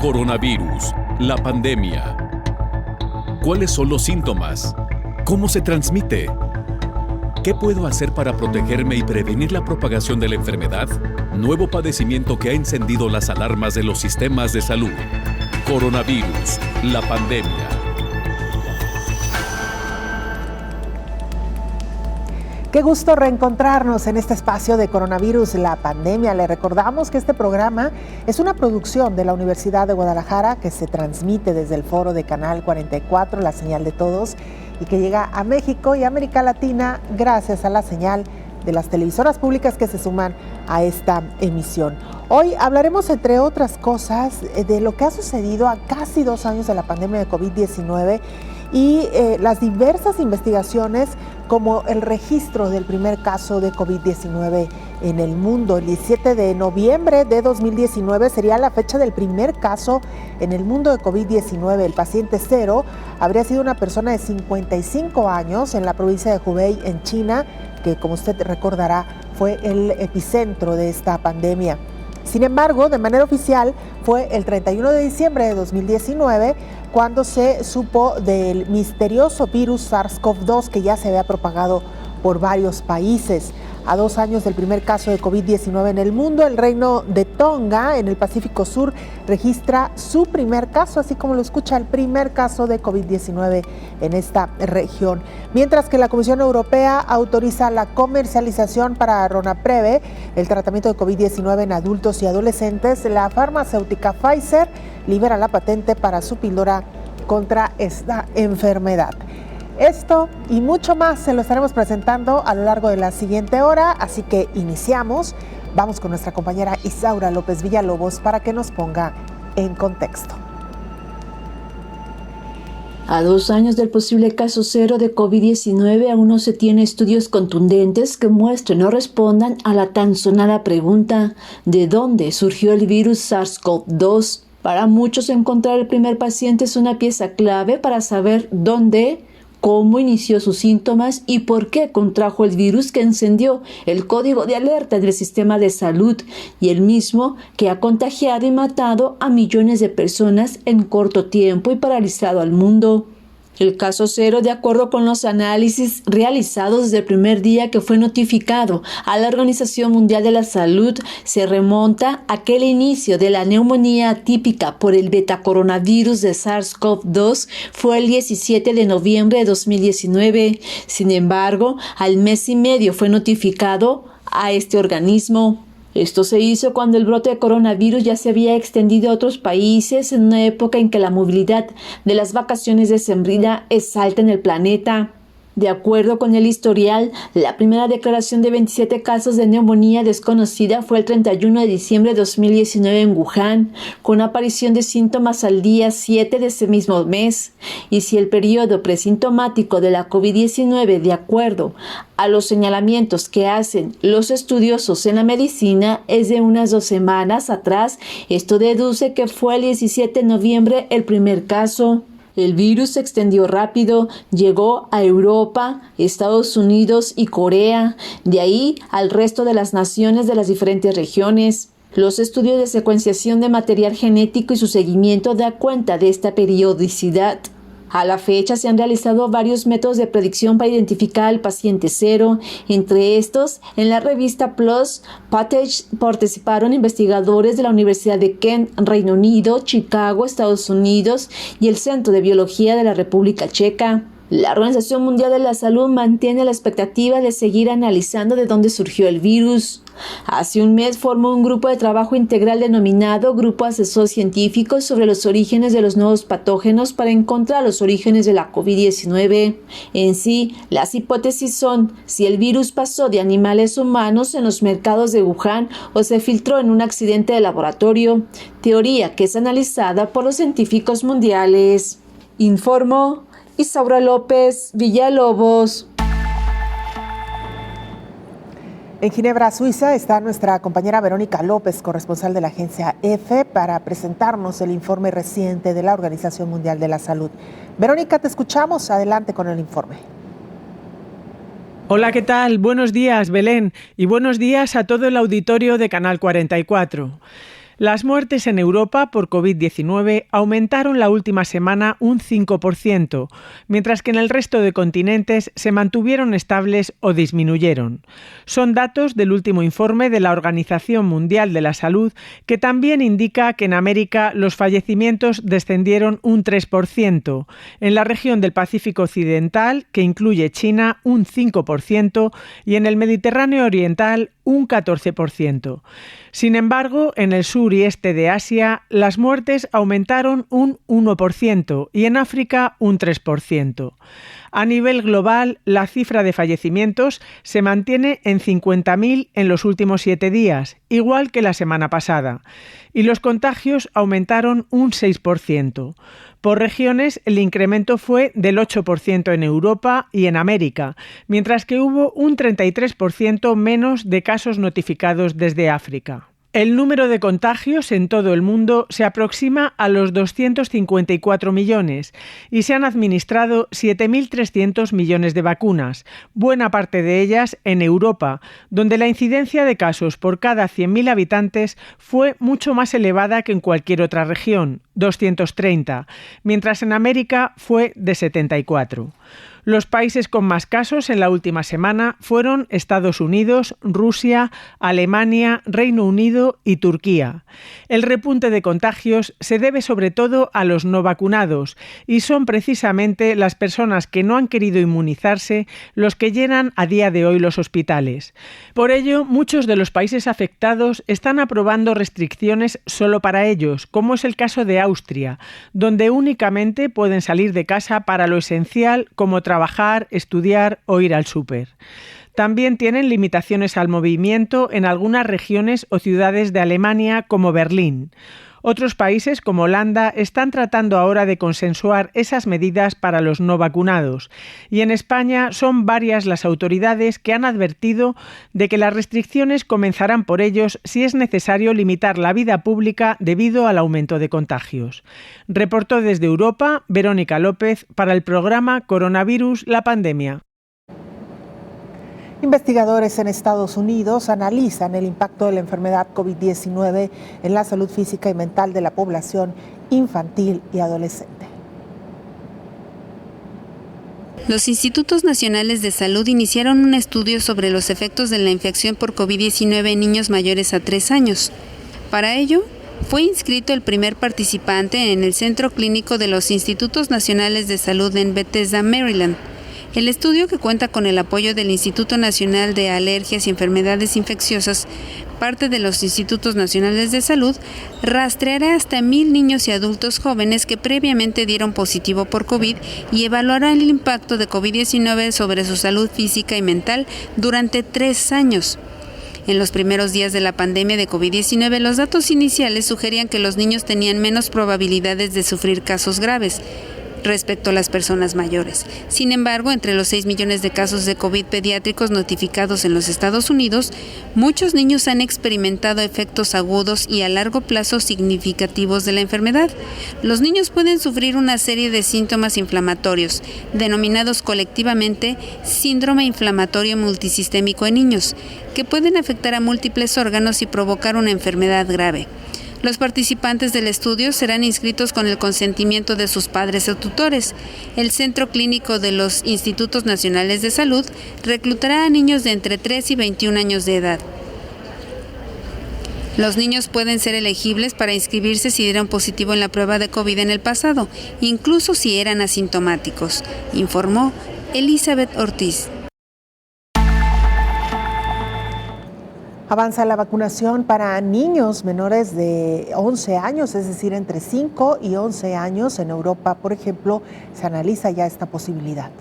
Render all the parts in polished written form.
Coronavirus, la pandemia. ¿Cuáles son los síntomas? ¿Cómo se transmite? ¿Qué puedo hacer para protegerme y prevenir la propagación de la enfermedad? Nuevo padecimiento que ha encendido las alarmas de los sistemas de salud. Coronavirus, la pandemia. Qué gusto reencontrarnos en este espacio de Coronavirus, la pandemia. Le recordamos que este programa es una producción de la Universidad de Guadalajara que se transmite desde el foro de Canal 44, la señal de todos, y que llega a México y América Latina gracias a la señal de las televisoras públicas que se suman a esta emisión. Hoy hablaremos, entre otras cosas, de lo que ha sucedido a casi 2 años de la pandemia de COVID-19 y las diversas investigaciones como el registro del primer caso de COVID-19 en el mundo. El 17 de noviembre de 2019 sería la fecha del primer caso en el mundo de COVID-19. El paciente cero habría sido una persona de 55 años en la provincia de Hubei, en China, que, como usted recordará, fue el epicentro de esta pandemia. Sin embargo, de manera oficial, fue el 31 de diciembre de 2019 cuando se supo del misterioso virus SARS-CoV-2 que ya se había propagado por varios países. A 2 años del primer caso de COVID-19 en el mundo, el reino de Tonga, en el Pacífico Sur, registra su primer caso, así como lo escucha, el primer caso de COVID-19 en esta región. Mientras que la Comisión Europea autoriza la comercialización para Ronapreve, el tratamiento de COVID-19 en adultos y adolescentes, la farmacéutica Pfizer libera la patente para su píldora contra esta enfermedad. Esto y mucho más se lo estaremos presentando a lo largo de la siguiente hora, así que iniciamos. Vamos con nuestra compañera Isaura López Villalobos para que nos ponga en contexto. A 2 años del posible caso cero de COVID-19, aún no se tiene estudios contundentes que muestren o respondan a la tan sonada pregunta: ¿de dónde surgió el virus SARS-CoV-2? Para muchos, encontrar el primer paciente es una pieza clave para saber dónde, cómo inició sus síntomas y por qué contrajo el virus que encendió el código de alerta del sistema de salud y el mismo que ha contagiado y matado a millones de personas en corto tiempo y paralizado al mundo. El caso cero, de acuerdo con los análisis realizados desde el primer día que fue notificado a la Organización Mundial de la Salud, se remonta a aquel inicio de la neumonía atípica por el betacoronavirus de SARS-CoV-2 fue el 17 de noviembre de 2019. Sin embargo, al mes y medio fue notificado a este organismo. Esto se hizo cuando el brote de coronavirus ya se había extendido a otros países en una época en que la movilidad de las vacaciones decembrinas es alta en el planeta. De acuerdo con el historial, la primera declaración de 27 casos de neumonía desconocida fue el 31 de diciembre de 2019 en Wuhan, con aparición de síntomas al día 7 de ese mismo mes. Y si el periodo presintomático de la COVID-19, de acuerdo a los señalamientos que hacen los estudiosos en la medicina, es de unas 2 semanas atrás, esto deduce que fue el 17 de noviembre el primer caso. El virus se extendió rápido, llegó a Europa, Estados Unidos y Corea, de ahí al resto de las naciones de las diferentes regiones. Los estudios de secuenciación de material genético y su seguimiento dan cuenta de esta periodicidad. A la fecha se han realizado varios métodos de predicción para identificar al paciente cero. Entre estos, en la revista PLOS Pathology participaron investigadores de la Universidad de Kent, Reino Unido, Chicago, Estados Unidos y el Centro de Biología de la República Checa. La Organización Mundial de la Salud mantiene la expectativa de seguir analizando de dónde surgió el virus. Hace un mes formó un grupo de trabajo integral denominado Grupo Asesor Científico sobre los orígenes de los nuevos patógenos para encontrar los orígenes de la COVID-19. En sí, las hipótesis son si el virus pasó de animales humanos en los mercados de Wuhan o se filtró en un accidente de laboratorio, teoría que es analizada por los científicos mundiales. Informó Isaura López Villalobos. En Ginebra, Suiza, está nuestra compañera Verónica López, corresponsal de la agencia EFE, para presentarnos el informe reciente de la Organización Mundial de la Salud. Verónica, te escuchamos. Adelante con el informe. Hola, ¿qué tal? Buenos días, Belén, y buenos días a todo el auditorio de Canal 44. Las muertes en Europa por COVID-19 aumentaron la última semana un 5%, mientras que en el resto de continentes se mantuvieron estables o disminuyeron. Son datos del último informe de la Organización Mundial de la Salud, que también indica que en América los fallecimientos descendieron un 3%, en la región del Pacífico Occidental, que incluye China, un 5%, y en el Mediterráneo Oriental, un 14%. Sin embargo, en el sur y este de Asia, las muertes aumentaron un 1% y en África un 3%. A nivel global, la cifra de fallecimientos se mantiene en 50.000 en los últimos 7 días, igual que la semana pasada, y los contagios aumentaron un 6%. Por regiones, el incremento fue del 8% en Europa y en América, mientras que hubo un 33% menos de casos notificados desde África. El número de contagios en todo el mundo se aproxima a los 254 millones y se han administrado 7.300 millones de vacunas, buena parte de ellas en Europa, donde la incidencia de casos por cada 100.000 habitantes fue mucho más elevada que en cualquier otra región, 230, mientras en América fue de 74. Los países con más casos en la última semana fueron Estados Unidos, Rusia, Alemania, Reino Unido y Turquía. El repunte de contagios se debe sobre todo a los no vacunados y son precisamente las personas que no han querido inmunizarse los que llenan a día de hoy los hospitales. Por ello, muchos de los países afectados están aprobando restricciones solo para ellos, como es el caso de Austria, donde únicamente pueden salir de casa para lo esencial como trabajar, estudiar o ir al súper. También tienen limitaciones al movimiento en algunas regiones o ciudades de Alemania como Berlín. Otros países como Holanda están tratando ahora de consensuar esas medidas para los no vacunados y en España son varias las autoridades que han advertido de que las restricciones comenzarán por ellos si es necesario limitar la vida pública debido al aumento de contagios. Reportó desde Europa Verónica López para el programa Coronavirus, la pandemia. Investigadores en Estados Unidos analizan el impacto de la enfermedad COVID-19 en la salud física y mental de la población infantil y adolescente. Los Institutos Nacionales de Salud iniciaron un estudio sobre los efectos de la infección por COVID-19 en niños mayores a 3 años. Para ello, fue inscrito el primer participante en el Centro Clínico de los Institutos Nacionales de Salud en Bethesda, Maryland. El estudio, que cuenta con el apoyo del Instituto Nacional de Alergias y Enfermedades Infecciosas, parte de los Institutos Nacionales de Salud, rastreará hasta 1,000 niños y adultos jóvenes que previamente dieron positivo por COVID y evaluará el impacto de COVID-19 sobre su salud física y mental durante 3 años. En los primeros días de la pandemia de COVID-19, los datos iniciales sugerían que los niños tenían menos probabilidades de sufrir casos graves respecto a las personas mayores. Sin embargo, entre los 6 millones de casos de COVID pediátricos notificados en los Estados Unidos, muchos niños han experimentado efectos agudos y a largo plazo significativos de la enfermedad. Los niños pueden sufrir una serie de síntomas inflamatorios, denominados colectivamente síndrome inflamatorio multisistémico en niños, que pueden afectar a múltiples órganos y provocar una enfermedad grave. Los participantes del estudio serán inscritos con el consentimiento de sus padres o tutores. El Centro Clínico de los Institutos Nacionales de Salud reclutará a niños de entre 3 y 21 años de edad. Los niños pueden ser elegibles para inscribirse si dieron positivo en la prueba de COVID en el pasado, incluso si eran asintomáticos, informó Elizabeth Ortiz. Avanza la vacunación para niños menores de 11 años, es decir, entre 5 y 11 años. En Europa, por ejemplo, se analiza ya esta posibilidad.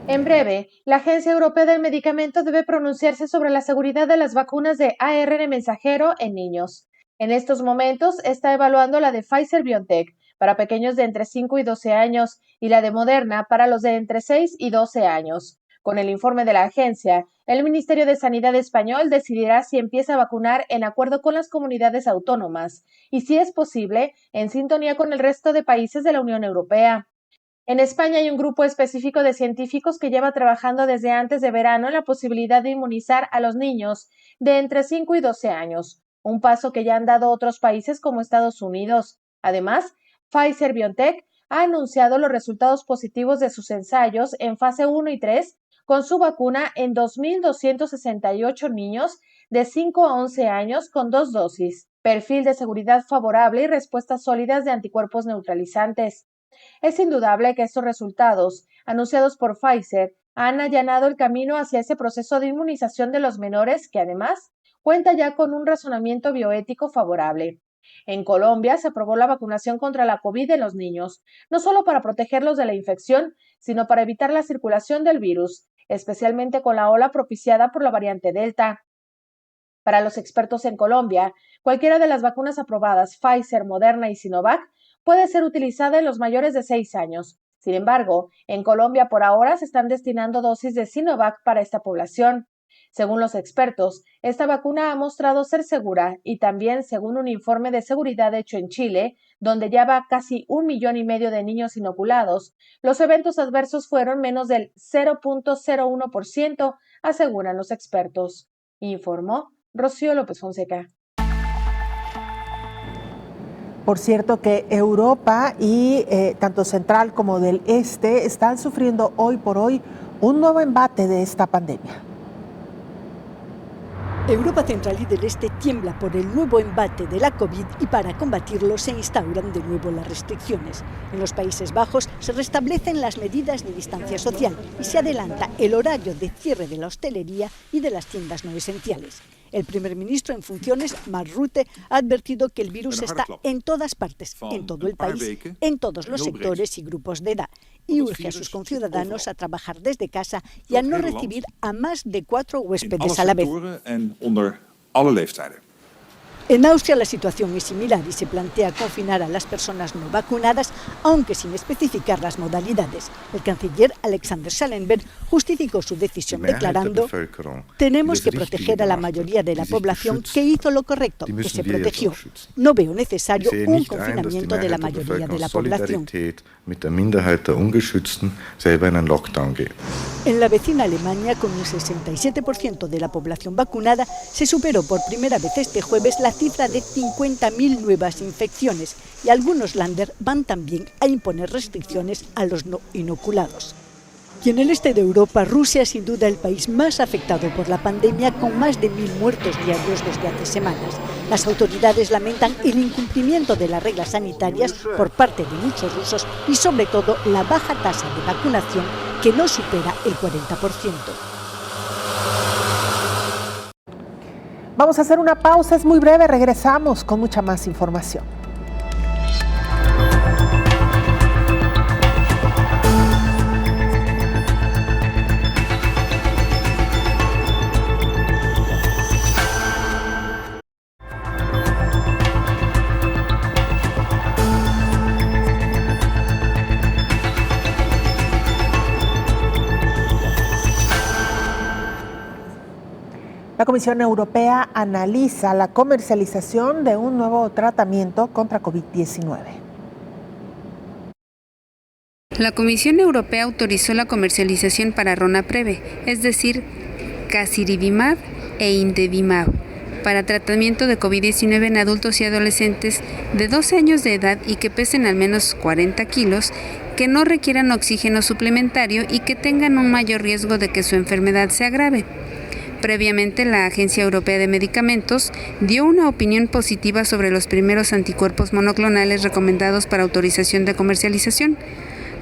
En breve, la Agencia Europea del Medicamento debe pronunciarse sobre la seguridad de las vacunas de ARN mensajero en niños. En estos momentos está evaluando la de Pfizer-BioNTech para pequeños de entre 5 y 12 años y la de Moderna para los de entre 6 y 12 años. Con el informe de la agencia, el Ministerio de Sanidad español decidirá si empieza a vacunar en acuerdo con las comunidades autónomas y, si es posible, en sintonía con el resto de países de la Unión Europea. En España hay un grupo específico de científicos que lleva trabajando desde antes de verano en la posibilidad de inmunizar a los niños de entre 5 y 12 años, un paso que ya han dado otros países como Estados Unidos. Además, Pfizer-BioNTech ha anunciado los resultados positivos de sus ensayos en fase 1 y 3 con su vacuna en 2.268 niños de 5 a 11 años con 2 dosis, perfil de seguridad favorable y respuestas sólidas de anticuerpos neutralizantes. Es indudable que estos resultados, anunciados por Pfizer, han allanado el camino hacia ese proceso de inmunización de los menores que, además, cuenta ya con un razonamiento bioético favorable. En Colombia se aprobó la vacunación contra la COVID en los niños, no solo para protegerlos de la infección, sino para evitar la circulación del virus, especialmente con la ola propiciada por la variante Delta. Para los expertos en Colombia, cualquiera de las vacunas aprobadas, Pfizer, Moderna y Sinovac, puede ser utilizada en los mayores de 6 años. Sin embargo, en Colombia por ahora se están destinando dosis de Sinovac para esta población. Según los expertos, esta vacuna ha mostrado ser segura y también, según un informe de seguridad hecho en Chile, donde ya va casi 1,5 millones de niños inoculados, los eventos adversos fueron menos del 0.01%, aseguran los expertos. Informó Rocío López Fonseca. Por cierto que Europa y tanto central como del este están sufriendo hoy por hoy un nuevo embate de esta pandemia. Europa Central y del Este tiembla por el nuevo embate de la COVID y para combatirlo se instauran de nuevo las restricciones. En los Países Bajos se restablecen las medidas de distancia social y se adelanta el horario de cierre de la hostelería y de las tiendas no esenciales. El primer ministro en funciones, Mark Rutte, ha advertido que el virus está en todas partes, en todo el país, en todos los sectores y grupos de edad, y urge a sus conciudadanos a trabajar desde casa y a no recibir a más de 4 huéspedes a la vez. En Austria la situación es similar y se plantea confinar a las personas no vacunadas, aunque sin especificar las modalidades. El canciller Alexander Schallenberg justificó su decisión declarando: tenemos que proteger a la mayoría de la población que hizo lo correcto, que se protegió. No veo necesario un confinamiento de la mayoría de la población. En la vecina Alemania, con un 67% de la población vacunada, se superó por primera vez este jueves la cifra de 50.000 nuevas infecciones y algunos Länder van también a imponer restricciones a los no inoculados. Y en el este de Europa, Rusia es sin duda el país más afectado por la pandemia, con más de 1.000 muertos diarios desde hace semanas. Las autoridades lamentan el incumplimiento de las reglas sanitarias por parte de muchos rusos y sobre todo la baja tasa de vacunación que no supera el 40%. Vamos a hacer una pausa, es muy breve, regresamos con mucha más información. La Comisión Europea analiza la comercialización de un nuevo tratamiento contra COVID-19. La Comisión Europea autorizó la comercialización para Ronapreve, es decir, Casirivimab e Indevimab, para tratamiento de COVID-19 en adultos y adolescentes de 12 años de edad y que pesen al menos 40 kilos, que no requieran oxígeno suplementario y que tengan un mayor riesgo de que su enfermedad se agrave. Previamente, la Agencia Europea de Medicamentos dio una opinión positiva sobre los primeros anticuerpos monoclonales recomendados para autorización de comercialización.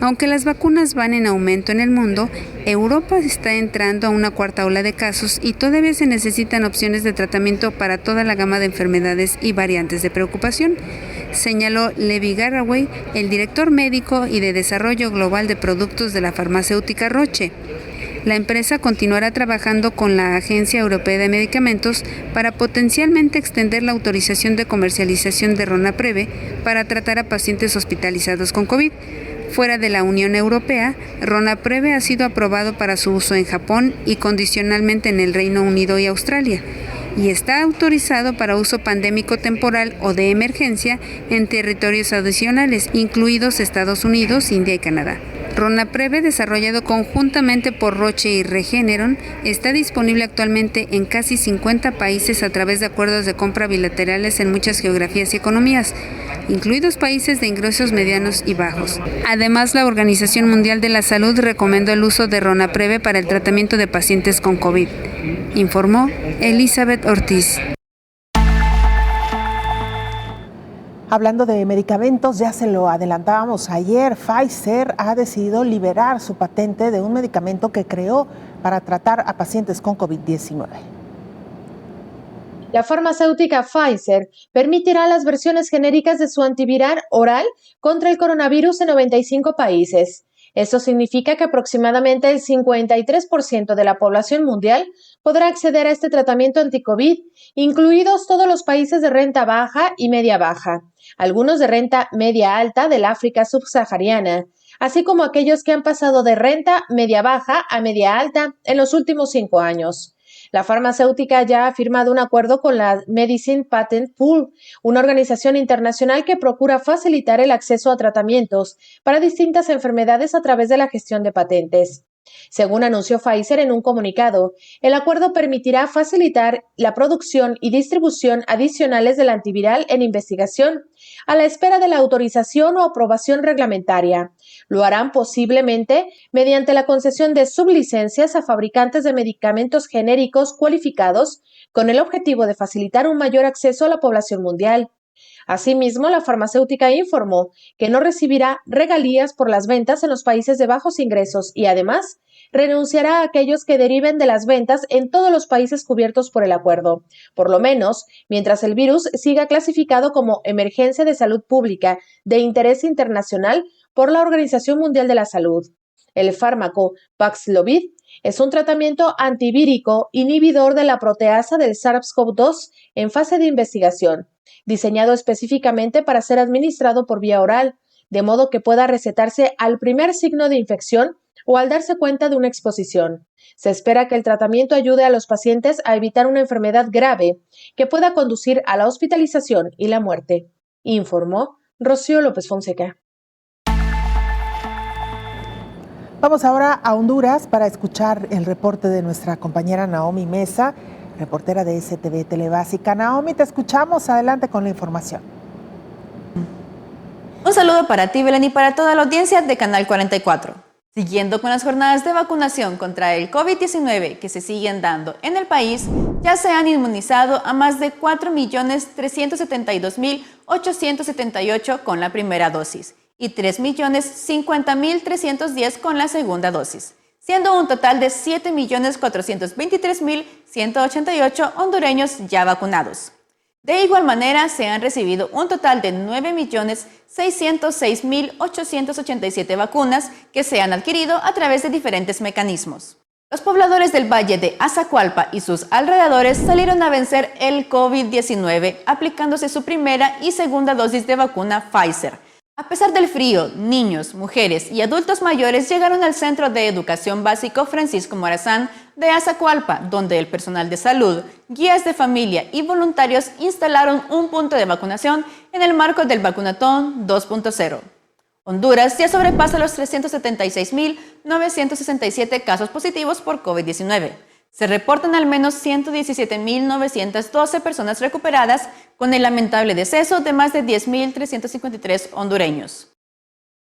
Aunque las vacunas van en aumento en el mundo, Europa está entrando a una cuarta ola de casos y todavía se necesitan opciones de tratamiento para toda la gama de enfermedades y variantes de preocupación, señaló Levi Garraway, el director médico y de desarrollo global de productos de la farmacéutica Roche. La empresa continuará trabajando con la Agencia Europea de Medicamentos para potencialmente extender la autorización de comercialización de Ronapreve para tratar a pacientes hospitalizados con COVID. Fuera de la Unión Europea, Ronapreve ha sido aprobado para su uso en Japón y condicionalmente en el Reino Unido y Australia. y está autorizado para uso pandémico temporal o de emergencia en territorios adicionales, incluidos Estados Unidos, India y Canadá. Ronapreve, desarrollado conjuntamente por Roche y Regeneron, está disponible actualmente en casi 50 países a través de acuerdos de compra bilaterales en muchas geografías y economías, incluidos países de ingresos medianos y bajos. Además, la Organización Mundial de la Salud recomendó el uso de Ronapreve para el tratamiento de pacientes con COVID, informó Elizabeth Ortiz. Hablando de medicamentos, ya se lo adelantábamos ayer, Pfizer ha decidido liberar su patente de un medicamento que creó para tratar a pacientes con COVID-19. La farmacéutica Pfizer permitirá las versiones genéricas de su antiviral oral contra el coronavirus en 95 países. Esto significa que aproximadamente el 53% de la población mundial podrá acceder a este tratamiento anti-COVID, incluidos todos los países de renta baja y media baja, algunos de renta media alta del África subsahariana, así como aquellos que han pasado de renta media baja a media alta en los últimos 5 años. La farmacéutica ya ha firmado un acuerdo con la Medicine Patent Pool, una organización internacional que procura facilitar el acceso a tratamientos para distintas enfermedades a través de la gestión de patentes. Según anunció Pfizer en un comunicado, el acuerdo permitirá facilitar la producción y distribución adicionales del antiviral en investigación, a la espera de la autorización o aprobación reglamentaria. Lo harán posiblemente mediante la concesión de sublicencias a fabricantes de medicamentos genéricos cualificados, con el objetivo de facilitar un mayor acceso a la población mundial. Asimismo, la farmacéutica informó que no recibirá regalías por las ventas en los países de bajos ingresos y, además, renunciará a aquellos que deriven de las ventas en todos los países cubiertos por el acuerdo, por lo menos mientras el virus siga clasificado como emergencia de salud pública de interés internacional por la Organización Mundial de la Salud. El fármaco Paxlovid es un tratamiento antivírico inhibidor de la proteasa del SARS-CoV-2 en fase de investigación, diseñado específicamente para ser administrado por vía oral, de modo que pueda recetarse al primer signo de infección o al darse cuenta de una exposición. Se espera que el tratamiento ayude a los pacientes a evitar una enfermedad grave que pueda conducir a la hospitalización y la muerte, informó Rocío López Fonseca. Vamos ahora a Honduras para escuchar el reporte de nuestra compañera Naomi Mesa, reportera de STV Telebásica. Naomi, te escuchamos. Adelante con la información. Un saludo para ti, Belén, y para toda la audiencia de Canal 44. Siguiendo con las jornadas de vacunación contra el COVID-19 que se siguen dando en el país, ya se han inmunizado a más de 4.372.878 con la primera dosis y 3.050.310 con la segunda dosis, siendo un total de 7.423.188 hondureños ya vacunados. De igual manera, se han recibido un total de 9.606.887 vacunas que se han adquirido a través de diferentes mecanismos. Los pobladores del Valle de Azacualpa y sus alrededores salieron a vencer el COVID-19 aplicándose su primera y segunda dosis de vacuna Pfizer. A pesar del frío, niños, mujeres y adultos mayores llegaron al Centro de Educación Básico Francisco Morazán de Azacualpa, donde el personal de salud, guías de familia y voluntarios instalaron un punto de vacunación en el marco del Vacunatón 2.0. Honduras ya sobrepasa los 376.967 casos positivos por COVID-19. Se reportan al menos 117.912 personas recuperadas, con el lamentable deceso de más de 10.353 hondureños.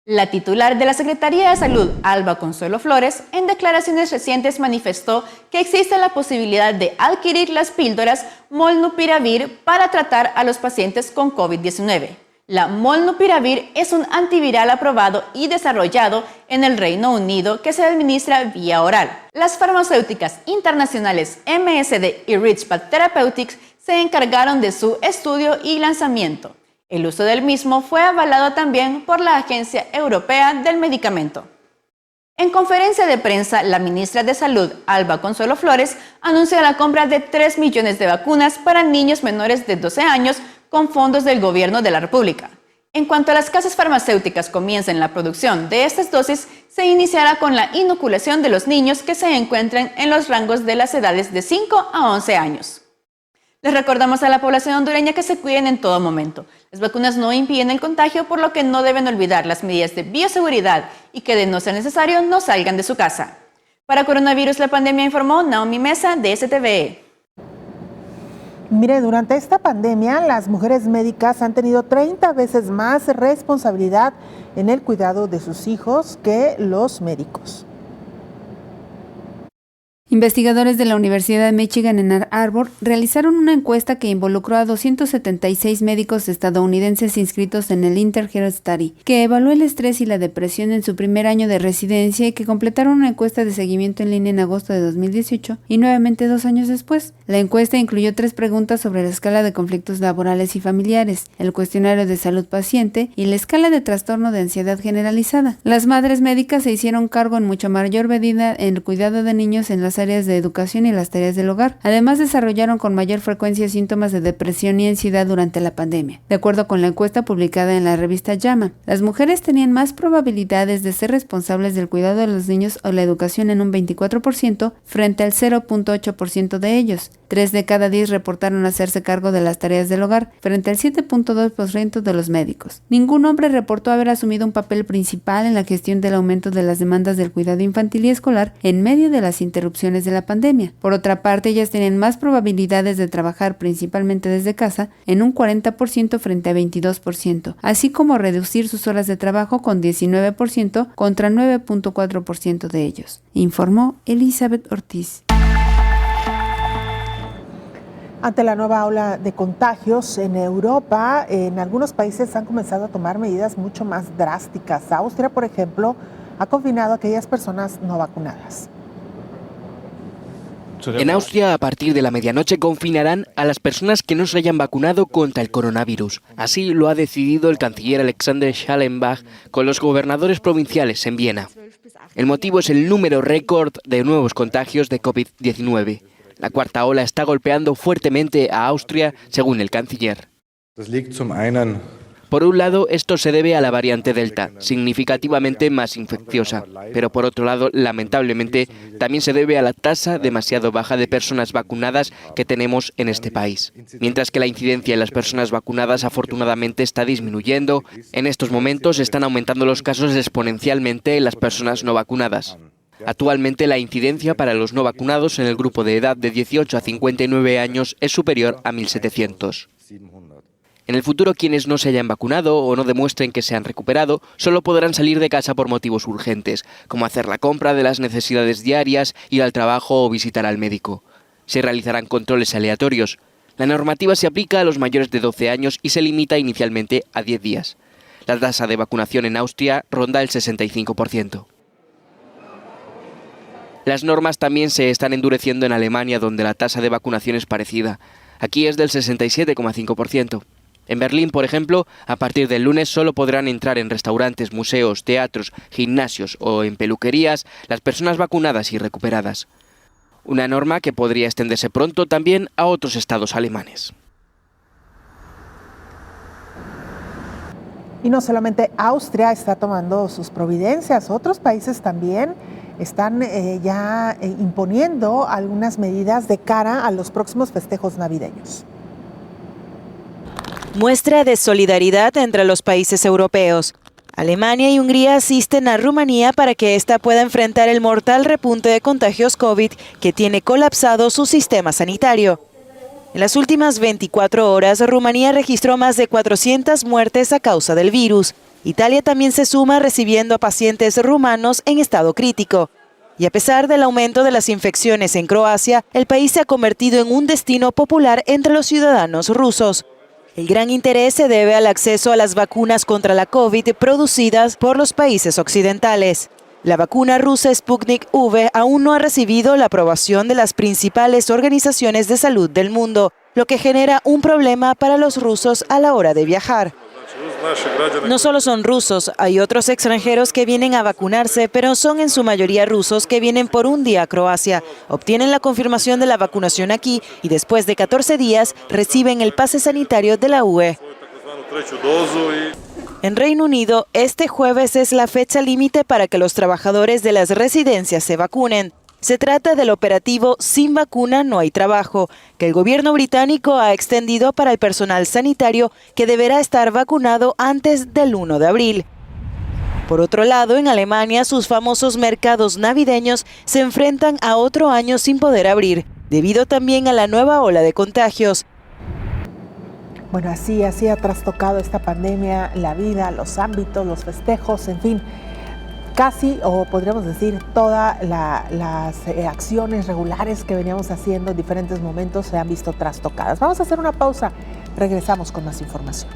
La titular de la Secretaría de Salud, Alba Consuelo Flores, en declaraciones recientes manifestó que existe la posibilidad de adquirir las píldoras Molnupiravir para tratar a los pacientes con COVID-19. La Molnupiravir es un antiviral aprobado y desarrollado en el Reino Unido que se administra vía oral. Las farmacéuticas internacionales MSD y Ridgeback Therapeutics se encargaron de su estudio y lanzamiento. El uso del mismo fue avalado también por la Agencia Europea del Medicamento. En conferencia de prensa, la ministra de Salud, Alba Consuelo Flores, anunció la compra de 3 millones de vacunas para niños menores de 12 años con fondos del Gobierno de la República. En cuanto a las casas farmacéuticas comiencen la producción de estas dosis, se iniciará con la inoculación de los niños que se encuentren en los rangos de las edades de 5 a 11 años. Les recordamos a la población hondureña que se cuiden en todo momento. Las vacunas no impiden el contagio, por lo que no deben olvidar las medidas de bioseguridad y que, de no ser necesario, no salgan de su casa. Para Coronavirus la Pandemia, informó Naomi Mesa de STVE. Mire, durante esta pandemia, las mujeres médicas han tenido 30 veces más responsabilidad en el cuidado de sus hijos que los médicos. Investigadores de la Universidad de Michigan en Ann Arbor realizaron una encuesta que involucró a 276 médicos estadounidenses inscritos en el Inter-Health Study, que evaluó el estrés y la depresión en su primer año de residencia y que completaron una encuesta de seguimiento en línea en agosto de 2018 y nuevamente 2 años después. La encuesta incluyó 3 preguntas sobre la escala de conflictos laborales y familiares, el cuestionario de salud paciente y la escala de trastorno de ansiedad generalizada. Las madres médicas se hicieron cargo en mucho mayor medida en el cuidado de niños en las áreas de educación y las tareas del hogar. Además, desarrollaron con mayor frecuencia síntomas de depresión y ansiedad durante la pandemia. De acuerdo con la encuesta publicada en la revista JAMA, las mujeres tenían más probabilidades de ser responsables del cuidado de los niños o la educación en un 24% frente al 0.8% de ellos. 3 de cada 10 reportaron hacerse cargo de las tareas del hogar, frente al 7.2% de los médicos. Ningún hombre reportó haber asumido un papel principal en la gestión del aumento de las demandas del cuidado infantil y escolar en medio de las interrupciones de la pandemia. Por otra parte, ellas tenían más probabilidades de trabajar principalmente desde casa, en un 40% frente a 22%, así como reducir sus horas de trabajo con 19% contra 9.4% de ellos, informó Elizabeth Ortiz. Ante la nueva ola de contagios en Europa, en algunos países han comenzado a tomar medidas mucho más drásticas. Austria, por ejemplo, ha confinado a aquellas personas no vacunadas. En Austria, a partir de la medianoche, confinarán a las personas que no se hayan vacunado contra el coronavirus. Así lo ha decidido el canciller Alexander Schallenbach con los gobernadores provinciales en Viena. El motivo es el número récord de nuevos contagios de COVID-19. La cuarta ola está golpeando fuertemente a Austria, según el canciller. Por un lado, esto se debe a la variante Delta, significativamente más infecciosa, pero por otro lado, lamentablemente, también se debe a la tasa demasiado baja de personas vacunadas que tenemos en este país. Mientras que la incidencia en las personas vacunadas afortunadamente está disminuyendo, en estos momentos están aumentando los casos exponencialmente en las personas no vacunadas. Actualmente la incidencia para los no vacunados en el grupo de edad de 18 a 59 años es superior a 1.700. En el futuro, quienes no se hayan vacunado o no demuestren que se han recuperado solo podrán salir de casa por motivos urgentes, como hacer la compra de las necesidades diarias, ir al trabajo o visitar al médico. Se realizarán controles aleatorios. La normativa se aplica a los mayores de 12 años y se limita inicialmente a 10 días. La tasa de vacunación en Austria ronda el 65%. Las normas también se están endureciendo en Alemania, donde la tasa de vacunación es parecida. Aquí es del 67,5%. En Berlín, por ejemplo, a partir del lunes solo podrán entrar en restaurantes, museos, teatros, gimnasios o en peluquerías las personas vacunadas y recuperadas. Una norma que podría extenderse pronto también a otros estados alemanes. Y no solamente Austria está tomando sus providencias, otros países también están ya imponiendo algunas medidas de cara a los próximos festejos navideños. Muestra de solidaridad entre los países europeos. Alemania y Hungría asisten a Rumanía para que ésta pueda enfrentar el mortal repunte de contagios COVID que tiene colapsado su sistema sanitario. En las últimas 24 horas, Rumanía registró más de 400 muertes a causa del virus. Italia también se suma recibiendo a pacientes rumanos en estado crítico. Y a pesar del aumento de las infecciones en Croacia, el país se ha convertido en un destino popular entre los ciudadanos rusos. El gran interés se debe al acceso a las vacunas contra la COVID producidas por los países occidentales. La vacuna rusa Sputnik V aún no ha recibido la aprobación de las principales organizaciones de salud del mundo, lo que genera un problema para los rusos a la hora de viajar. No solo son rusos, hay otros extranjeros que vienen a vacunarse, pero son en su mayoría rusos que vienen por un día a Croacia, obtienen la confirmación de la vacunación aquí y después de 14 días reciben el pase sanitario de la UE. En Reino Unido, este jueves es la fecha límite para que los trabajadores de las residencias se vacunen. Se trata del operativo Sin vacuna no hay trabajo, que el gobierno británico ha extendido para el personal sanitario que deberá estar vacunado antes del 1 de abril. Por otro lado, en Alemania, sus famosos mercados navideños se enfrentan a otro año sin poder abrir, debido también a la nueva ola de contagios. Bueno, así ha trastocado esta pandemia la vida, los ámbitos, los festejos, en fin. Casi, o podríamos decir, todas las acciones regulares que veníamos haciendo en diferentes momentos se han visto trastocadas. Vamos a hacer una pausa, regresamos con más información.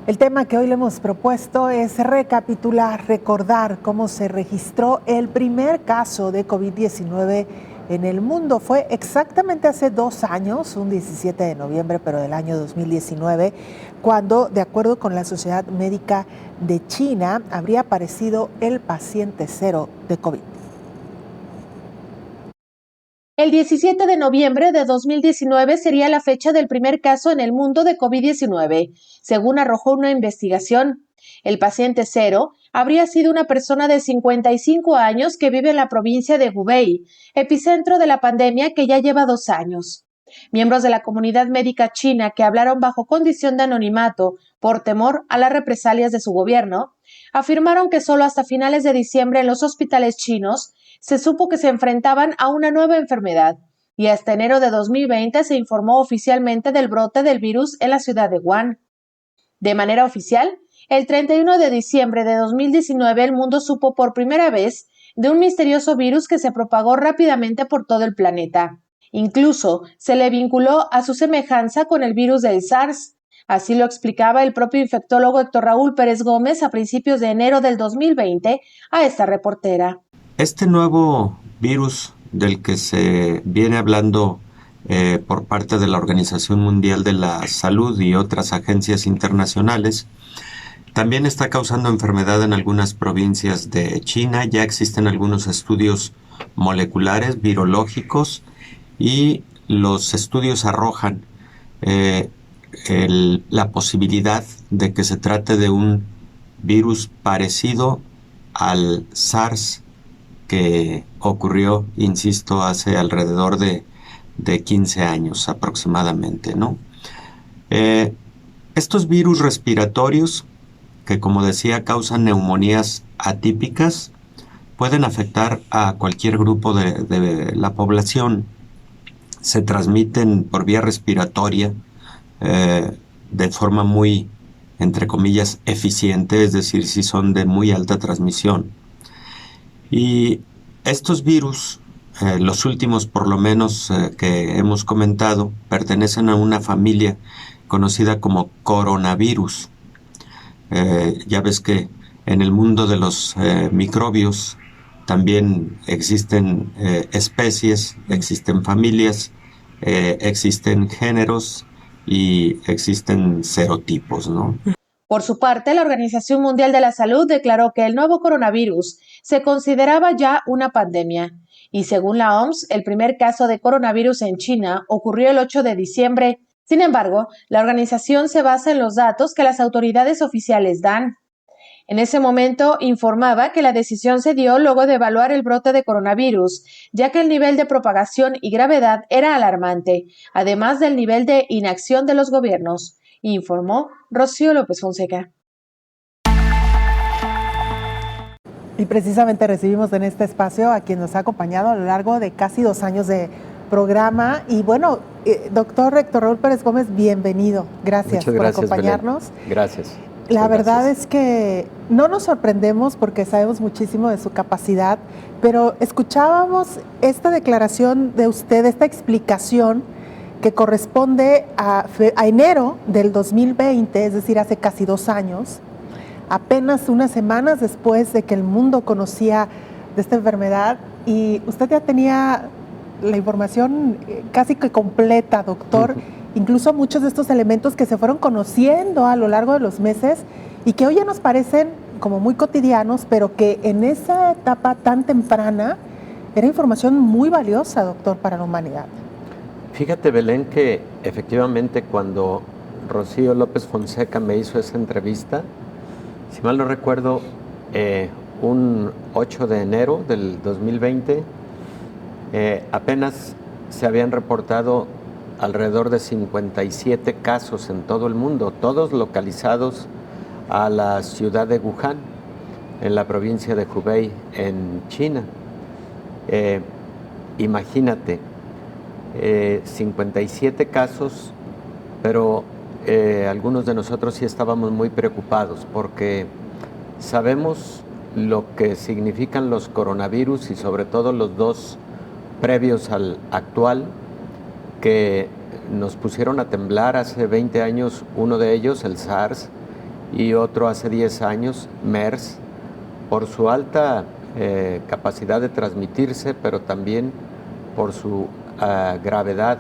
El tema que hoy le hemos propuesto es recapitular, recordar cómo se registró el primer caso de COVID-19 en el mundo. Fue exactamente hace 2 años, un 17 de noviembre, pero del año 2019, cuando, de acuerdo con la Sociedad Médica de China, habría aparecido el paciente cero de COVID. El 17 de noviembre de 2019 sería la fecha del primer caso en el mundo de COVID-19, según arrojó una investigación. El paciente cero habría sido una persona de 55 años que vive en la provincia de Hubei, epicentro de la pandemia que ya lleva 2 años. Miembros de la comunidad médica china que hablaron bajo condición de anonimato por temor a las represalias de su gobierno, afirmaron que solo hasta finales de diciembre en los hospitales chinos se supo que se enfrentaban a una nueva enfermedad y hasta enero de 2020 se informó oficialmente del brote del virus en la ciudad de Wuhan. De manera oficial, el 31 de diciembre de 2019 el mundo supo por primera vez de un misterioso virus que se propagó rápidamente por todo el planeta. Incluso se le vinculó a su semejanza con el virus del SARS. Así lo explicaba el propio infectólogo Héctor Raúl Pérez Gómez a principios de enero del 2020 a esta reportera. Este nuevo virus del que se viene hablando por parte de la Organización Mundial de la Salud y otras agencias internacionales también está causando enfermedad en algunas provincias de China. Ya existen algunos estudios moleculares, virológicos, y los estudios arrojan la posibilidad de que se trate de un virus parecido al SARS que ocurrió, insisto, hace alrededor de 15 años aproximadamente, ¿no? Estos virus respiratorios, que como decía causan neumonías atípicas, pueden afectar a cualquier grupo de la población. Se transmiten por vía respiratoria de forma muy, entre comillas, eficiente, es decir, si son de muy alta transmisión. Y estos virus, los últimos por lo menos que hemos comentado, pertenecen a una familia conocida como coronavirus. Ya ves que en el mundo de los microbios también existen especies, existen familias, existen géneros y existen serotipos, ¿no? Por su parte, la Organización Mundial de la Salud declaró que el nuevo coronavirus se consideraba ya una pandemia. Y según la OMS, el primer caso de coronavirus en China ocurrió el 8 de diciembre. Sin embargo, la organización se basa en los datos que las autoridades oficiales dan. En ese momento informaba que la decisión se dio luego de evaluar el brote de coronavirus, ya que el nivel de propagación y gravedad era alarmante, además del nivel de inacción de los gobiernos, informó Rocío López Fonseca. Y precisamente recibimos en este espacio a quien nos ha acompañado a lo largo de casi 2 años de programa. Y bueno, doctor Héctor Raúl Pérez Gómez, bienvenido. Gracias por acompañarnos. Belén. Gracias. La verdad es que no nos sorprendemos porque sabemos muchísimo de su capacidad, pero escuchábamos esta declaración de usted, esta explicación que corresponde a enero del 2020, es decir, hace casi 2 años, apenas unas semanas después de que el mundo conocía de esta enfermedad, y usted ya tenía la información casi que completa, doctor, incluso muchos de estos elementos que se fueron conociendo a lo largo de los meses y que hoy ya nos parecen como muy cotidianos, pero que en esa etapa tan temprana era información muy valiosa, doctor, para la humanidad. Fíjate, Belén, que efectivamente cuando Rocío López Fonseca me hizo esa entrevista, si mal no recuerdo, un 8 de enero del 2020, apenas se habían reportado alrededor de 57 casos en todo el mundo, todos localizados a la ciudad de Wuhan, en la provincia de Hubei, en China. Imagínate, 57 casos, pero algunos de nosotros sí estábamos muy preocupados porque sabemos lo que significan los coronavirus y sobre todo los dos previos al actual que nos pusieron a temblar hace 20 años, uno de ellos, el SARS, y otro hace 10 años, MERS, por su alta capacidad de transmitirse, pero también por su gravedad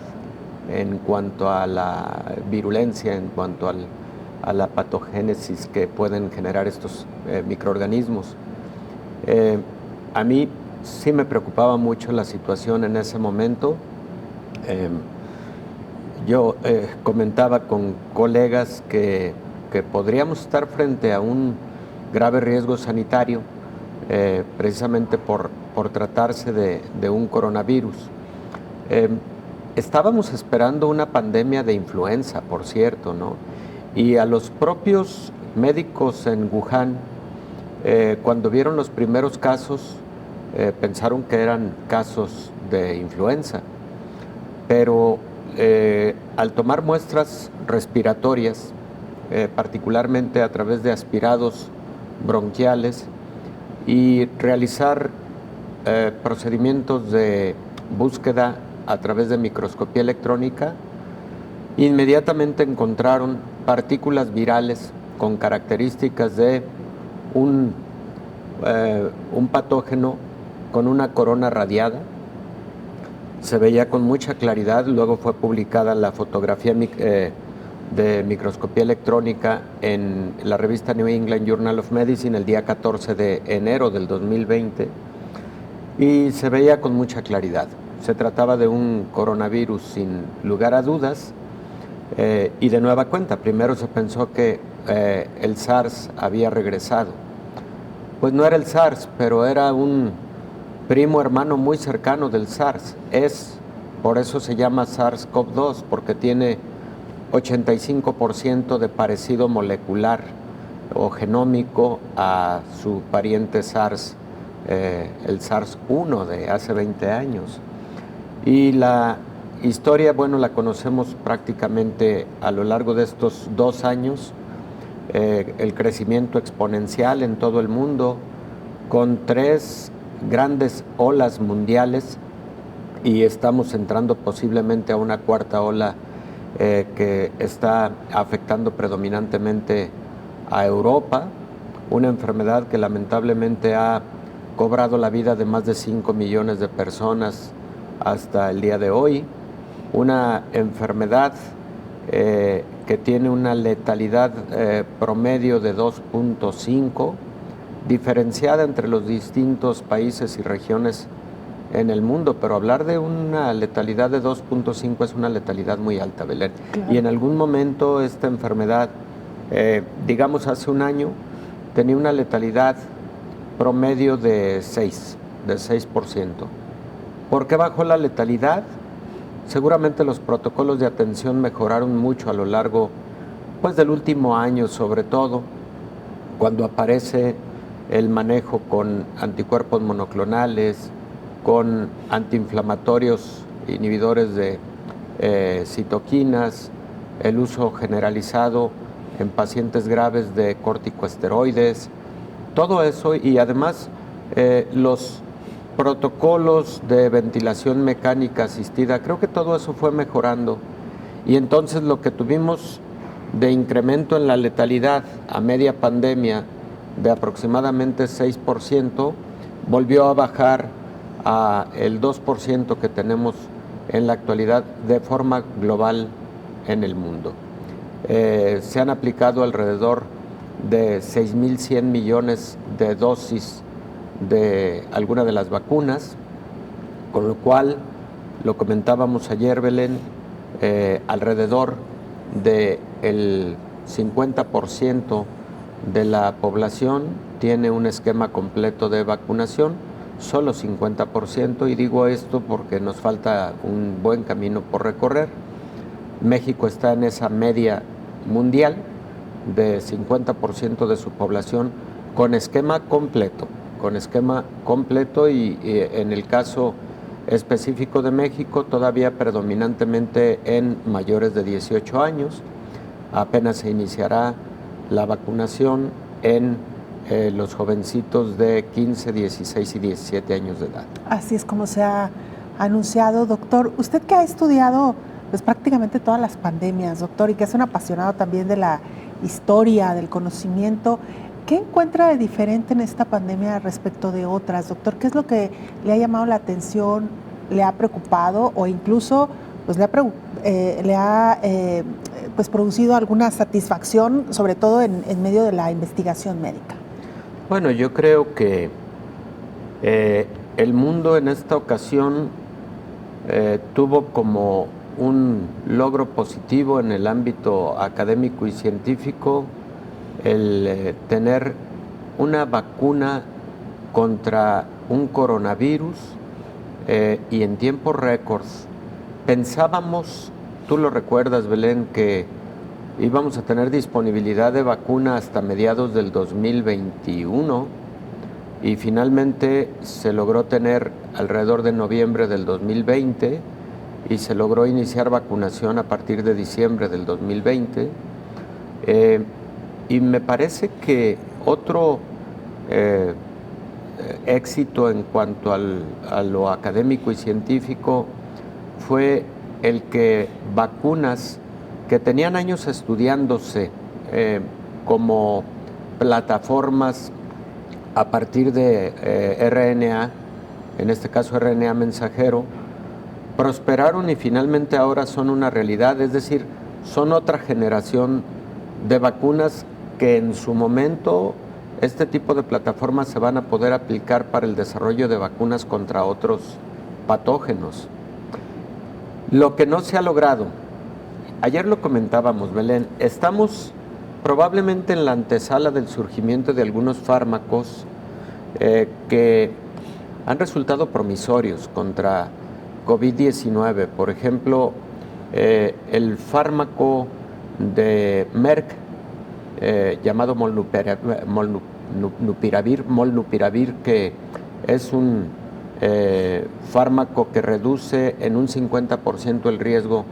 en cuanto a la virulencia, en cuanto a la patogénesis que pueden generar estos microorganismos. A mí sí me preocupaba mucho la situación en ese momento. Yo comentaba con colegas que podríamos estar frente a un grave riesgo sanitario, precisamente por tratarse de un coronavirus. Estábamos esperando una pandemia de influenza, por cierto, ¿no? Y a los propios médicos en Wuhan, cuando vieron los primeros casos, pensaron que eran casos de influenza, pero al tomar muestras respiratorias, particularmente a través de aspirados bronquiales, y realizar procedimientos de búsqueda a través de microscopía electrónica, inmediatamente encontraron partículas virales con características de un patógeno con una corona radiada. Se veía con mucha claridad, luego fue publicada la fotografía de microscopía electrónica en la revista New England Journal of Medicine el día 14 de enero del 2020 y se veía con mucha claridad. Se trataba de un coronavirus sin lugar a dudas y de nueva cuenta. Primero se pensó que el SARS había regresado. Pues no era el SARS, pero era un primo hermano muy cercano del SARS. Por eso se llama SARS-CoV-2, porque tiene 85% de parecido molecular o genómico a su pariente SARS, el SARS-1 de hace 20 años. Y la historia, bueno, la conocemos prácticamente a lo largo de estos 2 años, el crecimiento exponencial en todo el mundo, con 3 grandes olas mundiales, y estamos entrando posiblemente a una 4ª ola que está afectando predominantemente a Europa, una enfermedad que lamentablemente ha cobrado la vida de más de 5 millones de personas hasta el día de hoy, una enfermedad que tiene una letalidad promedio de 2.5, diferenciada entre los distintos países y regiones en el mundo, pero hablar de una letalidad de 2.5 es una letalidad muy alta, Belén. Claro. Y en algún momento esta enfermedad, digamos hace un año, tenía una letalidad promedio de 6%. ¿Por qué bajó la letalidad? Seguramente los protocolos de atención mejoraron mucho a lo largo del último año, sobre todo cuando aparece el manejo con anticuerpos monoclonales, con antiinflamatorios, inhibidores de citoquinas, el uso generalizado en pacientes graves de corticosteroides, todo eso, y además los protocolos de ventilación mecánica asistida, creo que todo eso fue mejorando. Y entonces lo que tuvimos de incremento en la letalidad a media pandemia de aproximadamente 6%, volvió a bajar a el 2% que tenemos en la actualidad de forma global en el mundo. Se han aplicado alrededor de 6.100 millones de dosis de alguna de las vacunas, con lo cual, lo comentábamos ayer, Belén, alrededor del 50% de la población tiene un esquema completo de vacunación, solo 50%, y digo esto porque nos falta un buen camino por recorrer. México está en esa media mundial de 50% de su población con esquema completo, y en el caso específico de México todavía predominantemente en mayores de 18 años. Apenas se iniciará la vacunación en los jovencitos de 15, 16 y 17 años de edad. Así es como se ha anunciado, doctor. Usted que ha estudiado pues prácticamente todas las pandemias, doctor, y que es un apasionado también de la historia, del conocimiento, ¿qué encuentra de diferente en esta pandemia respecto de otras, doctor? ¿Qué es lo que le ha llamado la atención, le ha preocupado o incluso pues le ha pues producido alguna satisfacción, sobre todo en medio de la investigación médica? Bueno, yo creo que el mundo en esta ocasión tuvo como un logro positivo en el ámbito académico y científico el tener una vacuna contra un coronavirus y en tiempos récords. Pensábamos, tú lo recuerdas, Belén, que íbamos a tener disponibilidad de vacuna hasta mediados del 2021 y finalmente se logró tener alrededor de noviembre del 2020 y se logró iniciar vacunación a partir de diciembre del 2020. Y me parece que otro éxito en cuanto a lo académico y científico fue el que vacunas que tenían años estudiándose como plataformas a partir de RNA, en este caso RNA mensajero, prosperaron y finalmente ahora son una realidad, es decir, son otra generación de vacunas que en su momento este tipo de plataformas se van a poder aplicar para el desarrollo de vacunas contra otros patógenos. Lo que no se ha logrado, ayer lo comentábamos, Belén, estamos probablemente en la antesala del surgimiento de algunos fármacos que han resultado promisorios contra COVID-19. Por ejemplo, el fármaco de Merck llamado molnupiravir, que es un fármaco que reduce en un 50% el riesgo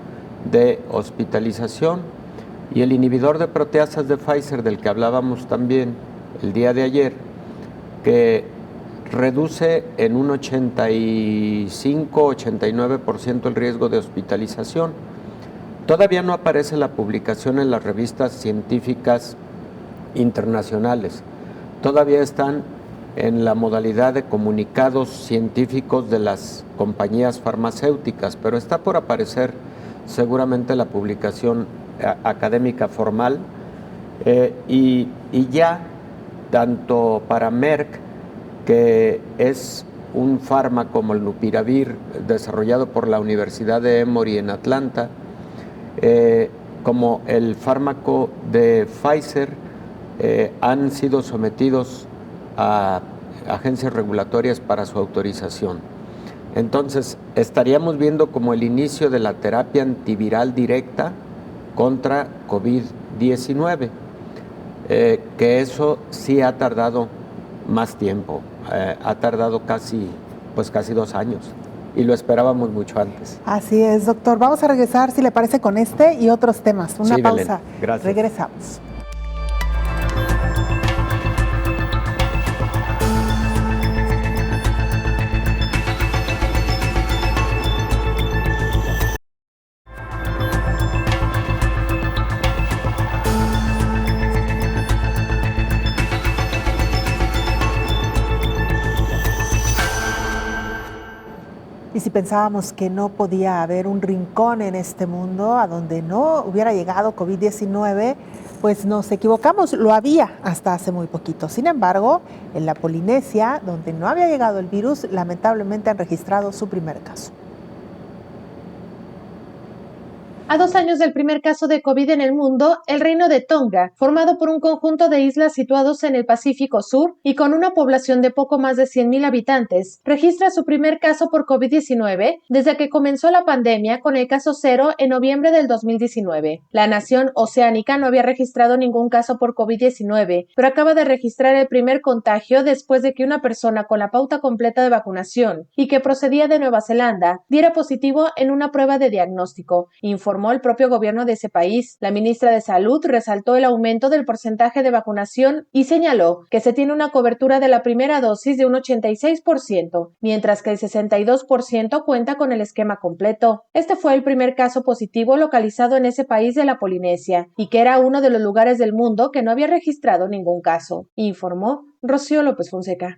de hospitalización, y el inhibidor de proteasas de Pfizer, del que hablábamos también el día de ayer, que reduce en un 85-89% el riesgo de hospitalización. Todavía no aparece la publicación en las revistas científicas internacionales. Todavía están en la modalidad de comunicados científicos de las compañías farmacéuticas, pero está por aparecer seguramente la publicación académica formal y ya tanto para Merck, que es un fármaco molnupiravir desarrollado por la Universidad de Emory en Atlanta, como el fármaco de Pfizer, han sido sometidos a agencias regulatorias para su autorización. Entonces, estaríamos viendo como el inicio de la terapia antiviral directa contra COVID-19, que eso sí ha tardado más tiempo, ha tardado casi 2 años. Y lo esperábamos mucho antes. Así es, doctor. Vamos a regresar, si le parece, con este y otros temas. Una pausa. Belén, gracias. Regresamos. Y si pensábamos que no podía haber un rincón en este mundo a donde no hubiera llegado COVID-19, pues nos equivocamos, lo había hasta hace muy poquito. Sin embargo, en la Polinesia, donde no había llegado el virus, lamentablemente han registrado su primer caso. A 2 años del primer caso de COVID en el mundo, el reino de Tonga, formado por un conjunto de islas situados en el Pacífico Sur y con una población de poco más de 100,000 habitantes, registra su primer caso por COVID-19 desde que comenzó la pandemia con el caso 0 en noviembre del 2019. La nación oceánica no había registrado ningún caso por COVID-19, pero acaba de registrar el primer contagio después de que una persona con la pauta completa de vacunación y que procedía de Nueva Zelanda diera positivo en una prueba de diagnóstico, informó el propio gobierno de ese país. La ministra de Salud resaltó el aumento del porcentaje de vacunación y señaló que se tiene una cobertura de la primera dosis de un 86%, mientras que el 62% cuenta con el esquema completo. Este fue el primer caso positivo localizado en ese país de la Polinesia y que era uno de los lugares del mundo que no había registrado ningún caso, informó Rocío López Fonseca.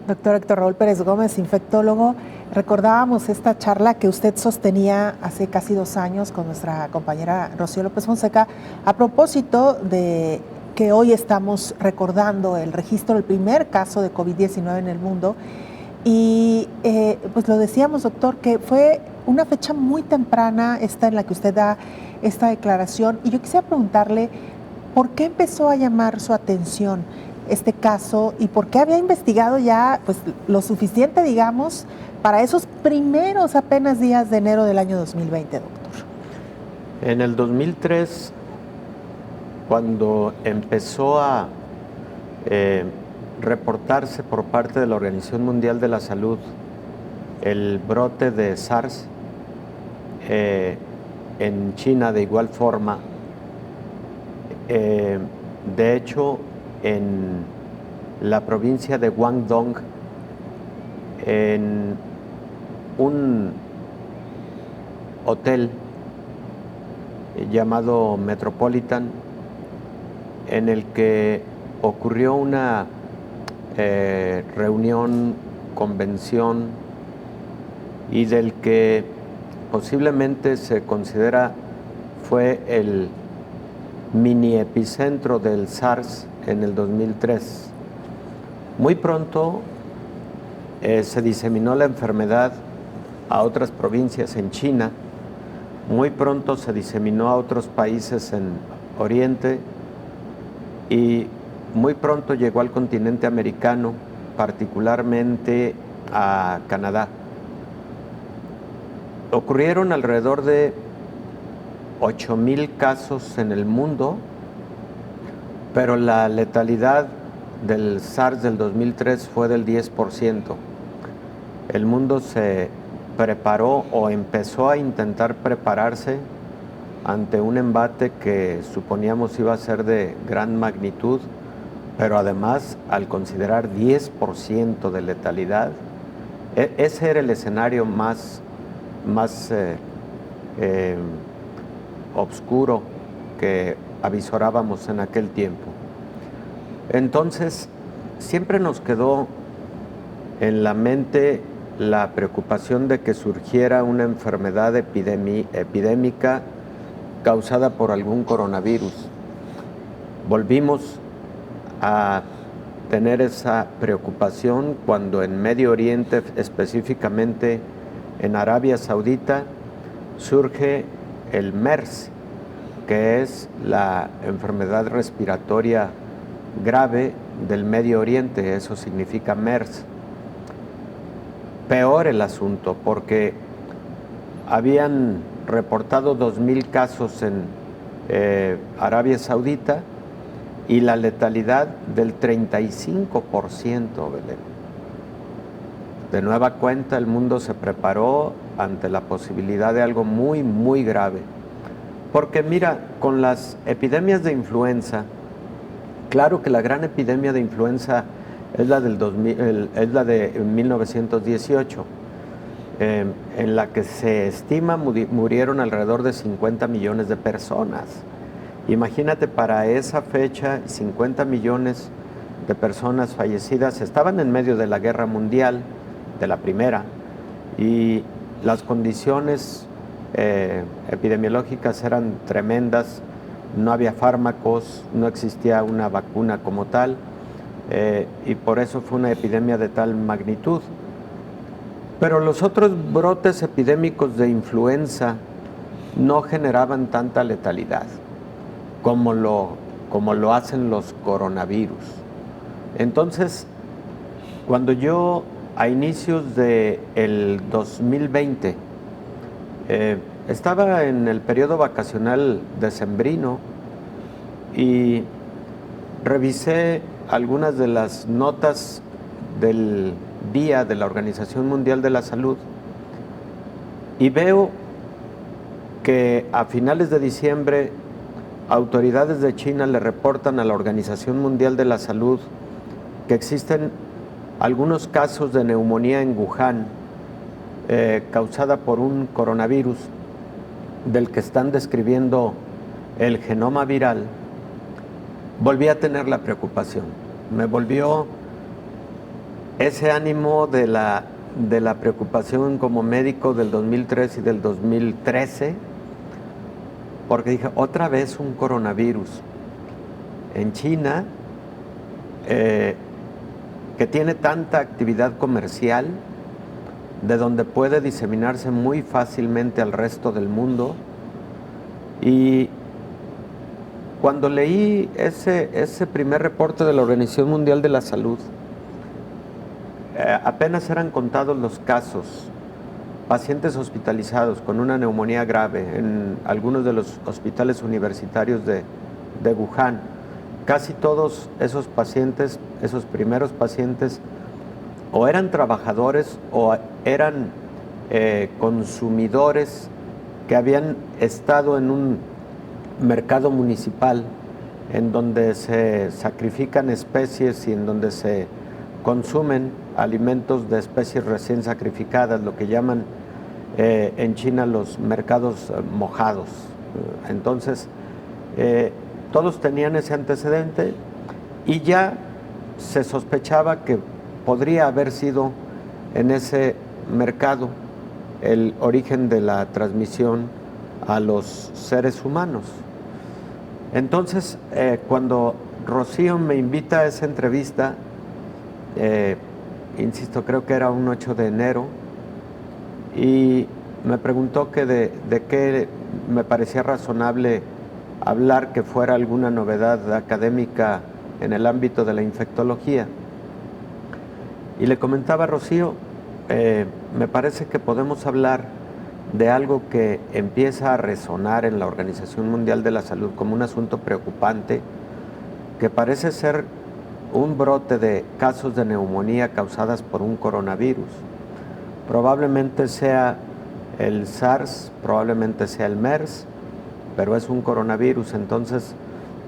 Doctor Héctor Raúl Pérez Gómez, infectólogo, recordábamos esta charla que usted sostenía hace casi 2 años con nuestra compañera Rocío López Fonseca a propósito de que hoy estamos recordando el registro del primer caso de COVID-19 en el mundo. Y pues lo decíamos, doctor, que fue una fecha muy temprana esta en la que usted da esta declaración. Y yo quisiera preguntarle, ¿por qué empezó a llamar su atención este caso y por qué había investigado ya pues lo suficiente, digamos, para esos primeros apenas días de enero del año 2020, doctor? En el 2003, cuando empezó a reportarse por parte de la Organización Mundial de la Salud el brote de SARS, en China de igual forma, de hecho, en la provincia de Guangdong, en un hotel llamado Metropolitan, en el que ocurrió una reunión, convención, y del que posiblemente se considera fue el mini epicentro del SARS en el 2003. Muy pronto se diseminó la enfermedad a otras provincias en China, muy pronto se diseminó a otros países en Oriente y muy pronto llegó al continente americano, particularmente a Canadá. Ocurrieron alrededor de 8,000 casos en el mundo, pero la letalidad del SARS del 2003 fue del 10%. El mundo se preparó o empezó a intentar prepararse ante un embate que suponíamos iba a ser de gran magnitud, pero además, al considerar 10% de letalidad, ese era el escenario más oscuro que avisorábamos en aquel tiempo. Entonces, siempre nos quedó en la mente la preocupación de que surgiera una enfermedad epidémica causada por algún coronavirus. Volvimos a tener esa preocupación cuando en Medio Oriente, específicamente en Arabia Saudita, surge el MERS, que es la enfermedad respiratoria grave del Medio Oriente, eso significa MERS. Peor el asunto, porque habían reportado 2,000 casos en Arabia Saudita y la letalidad del 35%, Belén. De nueva cuenta, el mundo se preparó ante la posibilidad de algo muy, muy grave. Porque mira, con las epidemias de influenza, claro que la gran epidemia de influenza es la de 1918, en la que se estima murieron alrededor de 50 millones de personas. Imagínate, para esa fecha, 50 millones de personas fallecidas estaban en medio de la guerra mundial la primera, y las condiciones epidemiológicas eran tremendas, no había fármacos, no existía una vacuna como tal, y por eso fue una epidemia de tal magnitud. Pero los otros brotes epidémicos de influenza no generaban tanta letalidad como lo hacen los coronavirus. Entonces, cuando yo a inicios del 2020 estaba en el periodo vacacional decembrino y revisé algunas de las notas del día de la Organización Mundial de la Salud y veo que a finales de diciembre autoridades de China le reportan a la Organización Mundial de la Salud que existen algunos casos de neumonía en Wuhan causada por un coronavirus del que están describiendo el genoma viral. Volví a tener la preocupación. Me volvió ese ánimo de la preocupación como médico del 2003 y del 2013, porque dije, otra vez un coronavirus en China, que tiene tanta actividad comercial, de donde puede diseminarse muy fácilmente al resto del mundo. Y cuando leí ese primer reporte de la Organización Mundial de la Salud, apenas eran contados los casos, pacientes hospitalizados con una neumonía grave en algunos de los hospitales universitarios de Wuhan. Casi todos esos pacientes, esos primeros pacientes, o eran trabajadores o eran consumidores que habían estado en un mercado municipal en donde se sacrifican especies y en donde se consumen alimentos de especies recién sacrificadas, lo que llaman en China los mercados mojados. Entonces, todos tenían ese antecedente y ya se sospechaba que podría haber sido en ese mercado el origen de la transmisión a los seres humanos. Entonces, cuando Rocío me invita a esa entrevista, insisto, creo que era un 8 de enero, y me preguntó que de qué me parecía razonable hablar que fuera alguna novedad académica en el ámbito de la infectología. Y le comentaba a Rocío, me parece que podemos hablar de algo que empieza a resonar en la Organización Mundial de la Salud como un asunto preocupante, que parece ser un brote de casos de neumonía causadas por un coronavirus. Probablemente sea el SARS, probablemente sea el MERS, pero es un coronavirus, entonces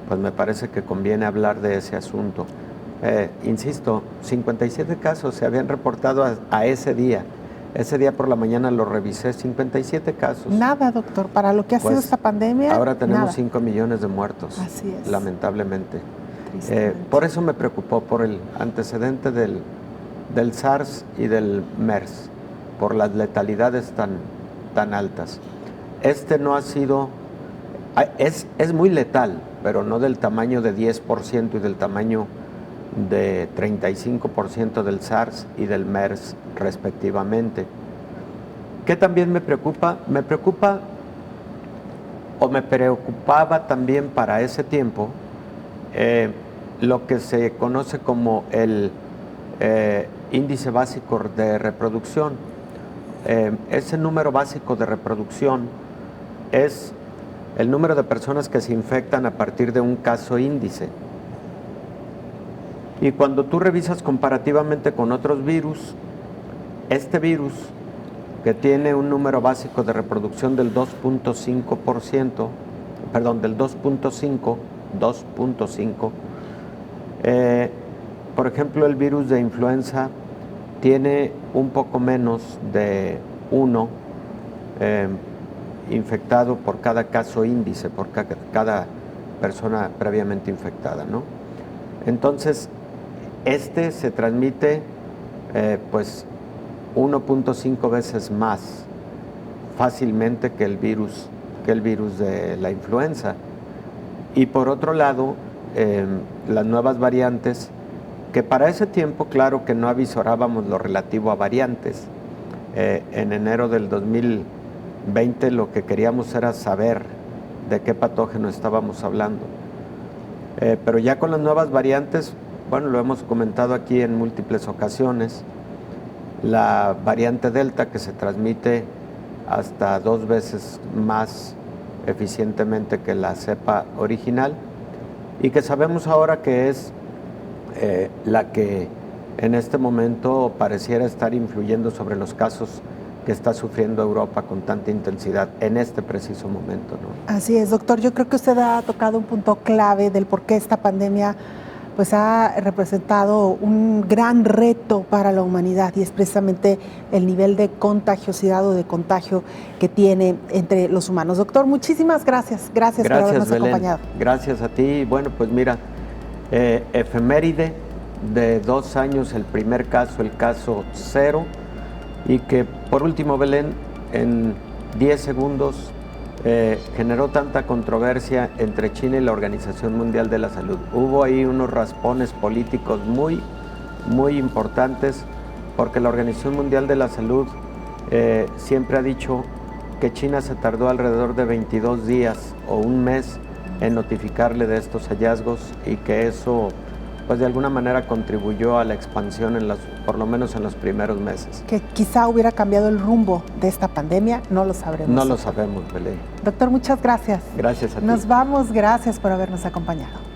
pues me parece que conviene hablar de ese asunto. Insisto, 57 casos se habían reportado a ese día. Ese día por la mañana lo revisé, 57 casos. Nada, doctor, para lo que ha sido esta pandemia. Ahora tenemos nada. 5 millones de muertos. Así es. Lamentablemente. Por eso me preocupó, por el antecedente del SARS y del MERS, por las letalidades tan altas. Este no ha sido, es muy letal, pero no del tamaño de 10% y del tamaño de 35% del SARS y del MERS respectivamente. ¿Qué también me preocupa? Me preocupa o me preocupaba también para ese tiempo lo que se conoce como el índice básico de reproducción. Ese número básico de reproducción es el número de personas que se infectan a partir de un caso índice. Y cuando tú revisas comparativamente con otros virus, este virus, que tiene un número básico de reproducción del 2.5%, perdón, del 2.5, por ejemplo, el virus de influenza tiene un poco menos de 1 infectado por cada caso índice, por cada persona previamente infectada, ¿no? Entonces, este se transmite pues 1.5 veces más fácilmente que el virus de la influenza. Y por otro lado, las nuevas variantes, que para ese tiempo, claro que no avisorábamos lo relativo a variantes. En enero del 2020 lo que queríamos era saber de qué patógeno estábamos hablando. Pero ya con las nuevas variantes, bueno, lo hemos comentado aquí en múltiples ocasiones, la variante Delta, que se transmite hasta 2 veces más eficientemente que la cepa original, y que sabemos ahora que es la que en este momento pareciera estar influyendo sobre los casos que está sufriendo Europa con tanta intensidad en este preciso momento, ¿no? Así es, doctor. Yo creo que usted ha tocado un punto clave del por qué esta pandemia pues ha representado un gran reto para la humanidad, y es precisamente el nivel de contagiosidad o de contagio que tiene entre los humanos. Doctor, muchísimas gracias. Gracias por habernos Belén. acompañado. Gracias a ti. Bueno, pues mira, efeméride de 2 años, el primer caso, el caso 0, y que por último, Belén, en 10 segundos generó tanta controversia entre China y la Organización Mundial de la Salud. Hubo ahí unos raspones políticos muy, muy importantes, porque la Organización Mundial de la Salud siempre ha dicho que China se tardó alrededor de 22 días o un mes en notificarle de estos hallazgos, y que eso pues de alguna manera contribuyó a la expansión por lo menos en los primeros meses. Que quizá hubiera cambiado el rumbo de esta pandemia, no lo sabremos. No lo sabemos, Belén. Doctor, muchas gracias. Gracias a ti. Nos vamos, gracias por habernos acompañado.